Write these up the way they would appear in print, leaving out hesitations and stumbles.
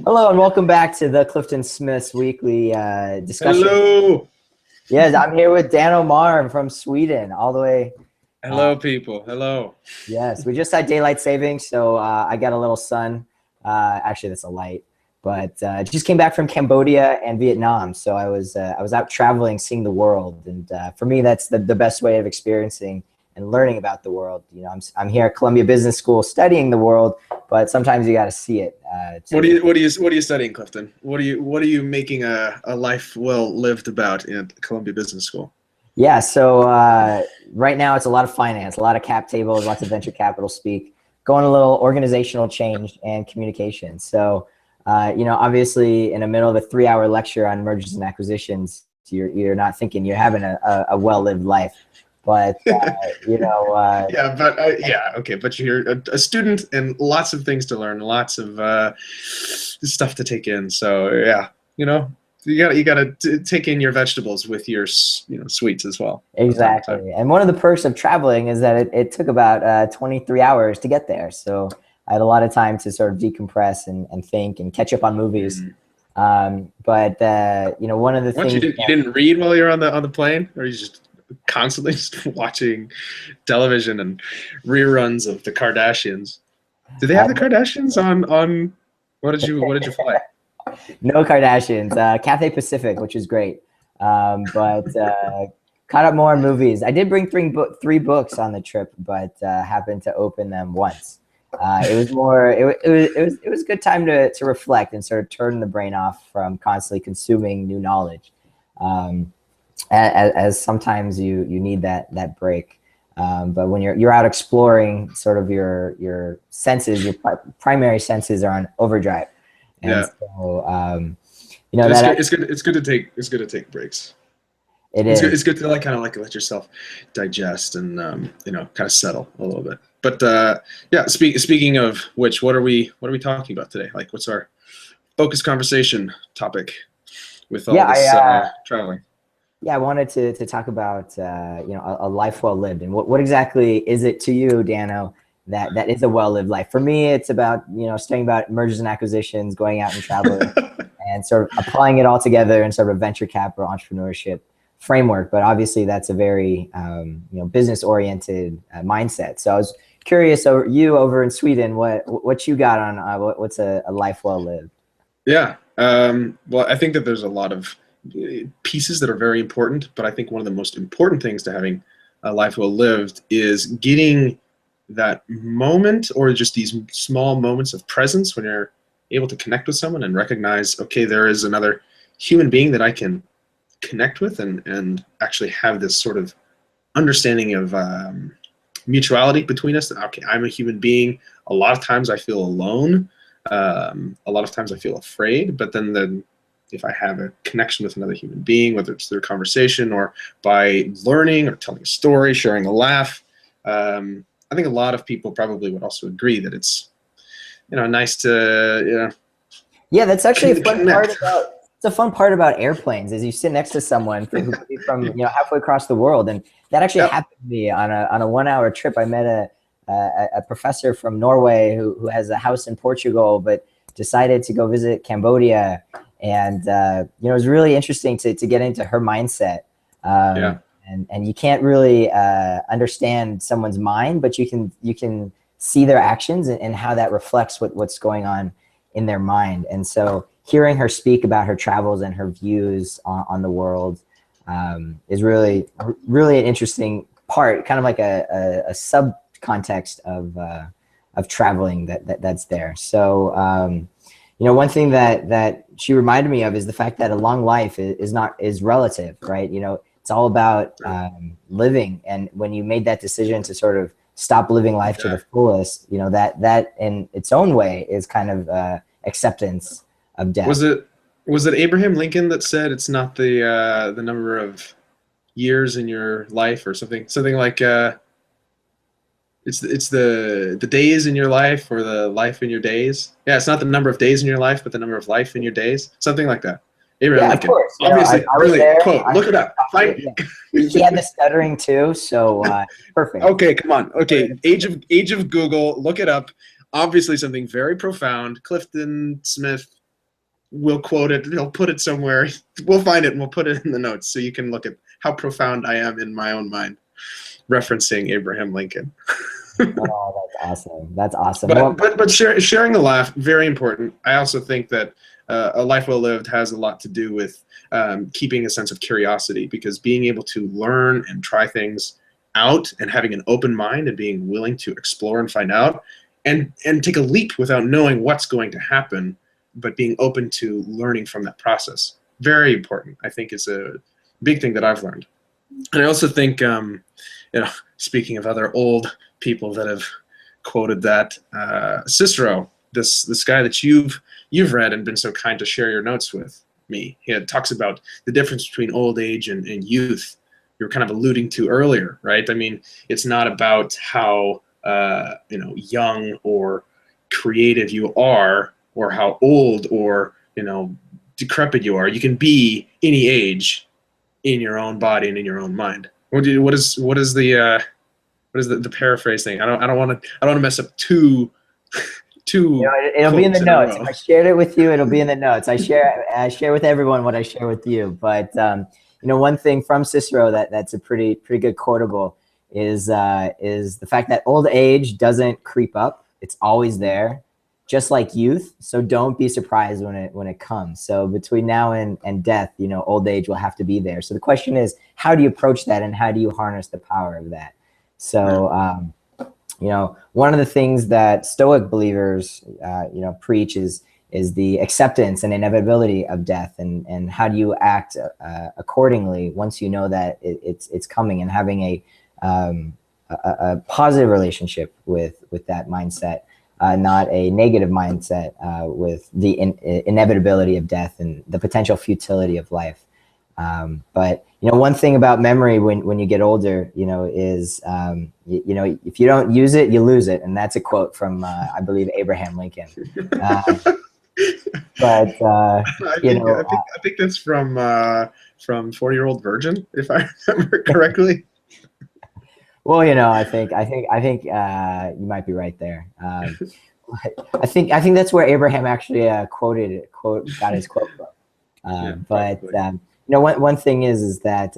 Hello and welcome back to the Clifton Smith's weekly discussion. Hello. Yes, I'm here with Dano from Sweden, all the way. Hello, people. Hello. Yes, we just had daylight savings, so I got a little sun. Actually, that's a light, but just came back from Cambodia and Vietnam. So I was out traveling, seeing the world, and for me, that's the best way of experiencing and learning about the world. You know, I'm here at Columbia Business School studying the world, but sometimes you got to see it. What are you studying, Clifton? What are you making a life well lived about in Columbia Business School? Yeah, so right now it's a lot of finance, a lot of cap tables, lots of venture capital speak, going a little organizational change and communication. So, obviously in the middle of a 3-hour lecture on mergers and acquisitions, you're not thinking you're having a well-lived life. But, Okay, but you're a student and lots of things to learn, lots of stuff to take in. So yeah, you gotta take in your vegetables with your sweets as well from time to time. exactly. And one of the perks of traveling is that it took about 23 hours to get there. So I had a lot of time to sort of decompress and think and catch up on movies. Mm. One of the What you things did? You didn't read while you were on the plane, or you just constantly just watching television and reruns of the Kardashians? Did they have the uh, Kardashians on? What did you fly? no Kardashians, Cathay Pacific, which is great. But caught up more on movies. I did bring three books on the trip, but happened to open them once. It was more. It was a good time to reflect and sort of turn the brain off from constantly consuming new knowledge. Um, as sometimes you need that break. But when you're out exploring, sort of your senses, your primary senses are on overdrive, and Yeah, so it's that good. It's good. It's good to take breaks. it It's good. is. It's good to kind of let yourself digest and kind of settle a little bit. But yeah, speaking of which, what are we talking about today? Like, what's our focus conversation topic with all Yeah, this traveling? I wanted to talk about a life well lived, and what exactly is it to you, Dano, that is a well lived life? For me, it's about studying about mergers and acquisitions, going out and traveling, and sort of applying it all together in sort of a venture capital entrepreneurship framework. But obviously, that's a very business oriented mindset. So I was curious, you over in Sweden, what you got on what's a life well lived? Yeah. Well, I think that there's a lot of pieces that are very important, but I think one of the most important things to having a life well lived is getting that moment or just these small moments of presence when you're able to connect with someone and recognize, okay, there is another human being that I can connect with and actually have this sort of understanding of mutuality between us. That, okay, I'm a human being. A lot of times I feel alone. A lot of times I feel afraid, but then if I have a connection with another human being, whether it's through conversation or by learning or telling a story, sharing a laugh, I think a lot of people probably would also agree that it's nice to Yeah, that's actually a fun part connect. about. It's a fun part about airplanes is you sit next to someone who could be from halfway across the world, and that actually Yep. happened to me on a 1 hour trip. I met a professor from Norway who has a house in Portugal, but decided to go visit Cambodia, and it was really interesting to get into her mindset. Yeah. And you can't really understand someone's mind, but you can see their actions and how that reflects what's going on in their mind. And so hearing her speak about her travels and her views on the world is really, really an interesting part, kind of like a sub context of traveling that's there. So, one thing that she reminded me of is the fact that a long life is relative, right? It's all about living. And when you made that decision to sort of stop living life to the Exactly. fullest, that in its own way is kind of acceptance of Was death. it was it Abraham Lincoln that said it's not the number of years in your life or something like it's the days in your life or the life in your days. Yeah, it's not the number of days in your life, but the number of life in your days. Something like that. Abraham Yeah, of Lincoln. course. Obviously, I was brilliant there. quote. Look it up. Find. Yeah. He had the stuttering too, so perfect. Okay, come on. Okay, age of Google. Look it up. obviously something very profound. Clifton Smith will quote it. He'll put it somewhere. We'll find it and we'll put it in the notes so you can look at how profound I am in my own mind, referencing Abraham Lincoln. Oh, that's awesome. That's awesome. But Well, sharing a laugh, very important. I also think that a life well lived has a lot to do with keeping a sense of curiosity, because being able to learn and try things out and having an open mind and being willing to explore and find out and take a leap without knowing what's going to happen, but being open to learning from that process. Very important. I think it's a big thing that I've learned. And I also think, speaking of other old people that have quoted that, Cicero, this guy that you've read and been so kind to share your notes with me. He talks about the difference between old age and youth. You were kind of alluding to earlier, right? I mean, it's not about how young or creative you are, or how old or decrepit you are. You can be any age in your own body and in your own mind. What is the paraphrase thing? I don't want to mess up two it'll be in the quotes in a notes. row. If I shared it with you, it'll be in the notes. I share with everyone what I share with you. But one thing from Cicero that's a pretty good quotable is the fact that old age doesn't creep up. It's always there, just like youth. So don't be surprised when it comes. So between now and death, old age will have to be there. So the question is, how do you approach that, and how do you harness the power of that? So one of the things that Stoic believers preach is the acceptance and inevitability of death, and how do you act accordingly once you know that it's coming, and having a positive relationship with that mindset, not a negative mindset with the inevitability of death and the potential futility of life. But one thing about memory when you get older, is if you don't use it, you lose it, and that's a quote from I believe Abraham Lincoln. But I think that's from 40-Year-Old Virgin, if I remember correctly. Well, I think you might be right there. I think that's where Abraham actually got his quote from. But one thing is that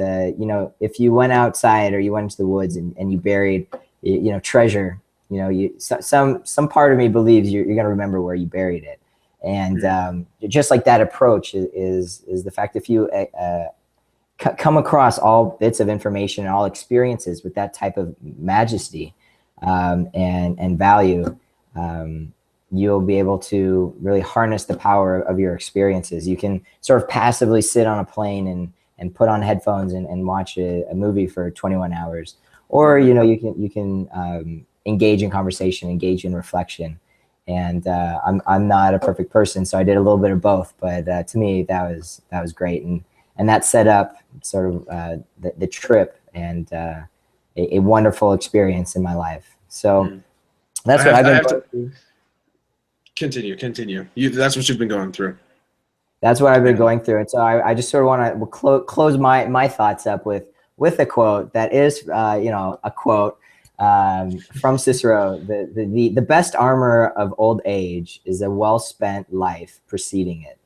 if you went outside or you went into the woods and you buried treasure, some part of me believes you're going to remember where you buried it. And just like that approach is the fact, if you come across all bits of information and all experiences with that type of majesty and value, you'll be able to really harness the power of your experiences. You can sort of passively sit on a plane and put on headphones and watch a movie for 21 hours, or you can engage in conversation, engage in reflection. And I'm not a perfect person, so I did a little bit of both. But to me, that was great, and that set up sort of the trip and a wonderful experience in my life. So that's what I've been going through. Continue. That's what you've been going through. That's what I've been going through, and so I just sort of want to close my thoughts up with a quote that is a quote from Cicero. The best armor of old age is a well-spent life preceding it.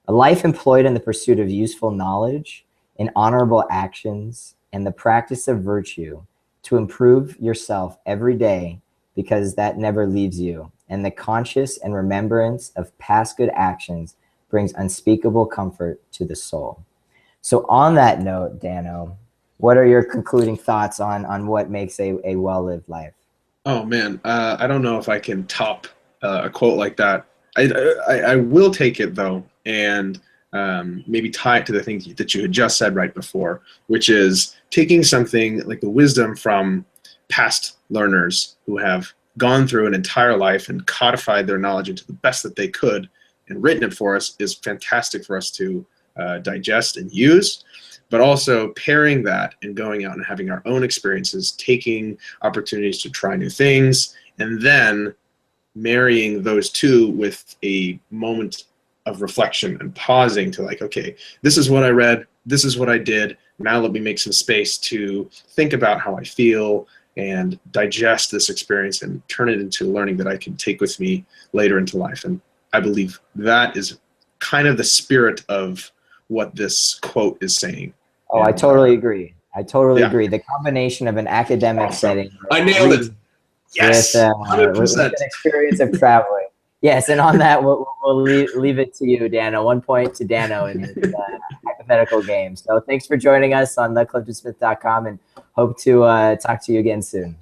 A life employed in the pursuit of useful knowledge, in honorable actions, and the practice of virtue, to improve yourself every day, because that never leaves you, and the conscious and remembrance of past good actions brings unspeakable comfort to the soul. So on that note, Dano, what are your concluding thoughts on what makes a well-lived life? Oh man, I don't know if I can top a quote like that. I will take it though, and maybe tie it to the things that you had just said right before, which is taking something like the wisdom from past learners who have gone through an entire life and codified their knowledge into the best that they could and written it for us, is fantastic for us to digest and use. But also pairing that and going out and having our own experiences, taking opportunities to try new things, and then marrying those two with a moment of reflection and pausing to like, okay, this is what I read, this is what I did, now let me make some space to think about how I feel and digest this experience and turn it into learning that I can take with me later into life. And I believe that is kind of the spirit of what this quote is saying. Oh, I And totally agree. I totally yeah, agree. The combination of an academic awesome. setting I nailed it. reading Yes, with an 100%. experience of traveling. Yes, and on that, we'll leave it to you, Dano. 1 point to Dano in his hypothetical game. So thanks for joining us on thecliftonsmith.com, and hope to talk to you again soon.